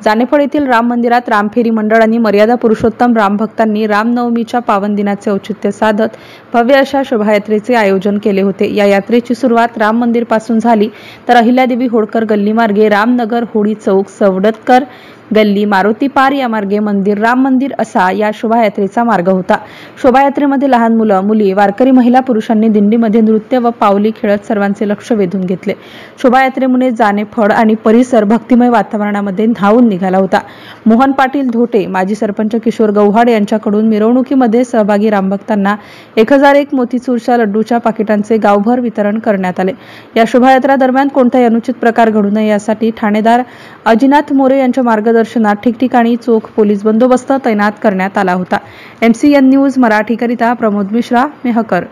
जानेफळ येथील राम मंदिरात रामफेरी मंडळ आणि मर्यादा पुरुषोत्तम रामभक्तांनी रामनवमीच्या पावन दिनाचे औचित्य साधत भव्य अशा शोभायात्रेचे आयोजन केले होते। या यात्रेची सुरुवात राम मंदिर पासून झाली तर अहिल्यादेवी होळकर गल्ली मार्गे रामनगर होळी चौक सवडतकर गल्ली मारुती पार या मार्गे मंदिर राम मंदिर असा या शोभायात्रेचा मार्ग होता। शोभायात्रेमध्ये लहान मुलं मुली वारकरी महिला पुरुषांनी दिंडीमध्ये नृत्य व पावली खेळत सर्वांचे लक्ष वेधून घेतले। शोभायात्रेमुळे जानेफळ आणि परिसर भक्तिमय वातावरणामध्ये न्हावून निघाला होता। मोहन पाटील धोटे माजी सरपंच किशोर गव्हाड यांच्याकडून मिरवणुकीमध्ये सहभागी रामभक्तांना 1001 मोतीचूरच्या लड्डूच्या पाकिटांचे गावभर वितरण करण्यात आले। या शोभायात्रा दरम्यान कोणताही अनुचित प्रकार घडू नये यासाठी ठाणेदार अजिनाथ मोरे यांच्या मार्गदर्शनात ठिकठिकाणी चोख पोलीस बंदोबस्त तैनात करण्यात आला होता। MCN न्यूज मराठीकरिता प्रमोद मिश्रा, मेहकर।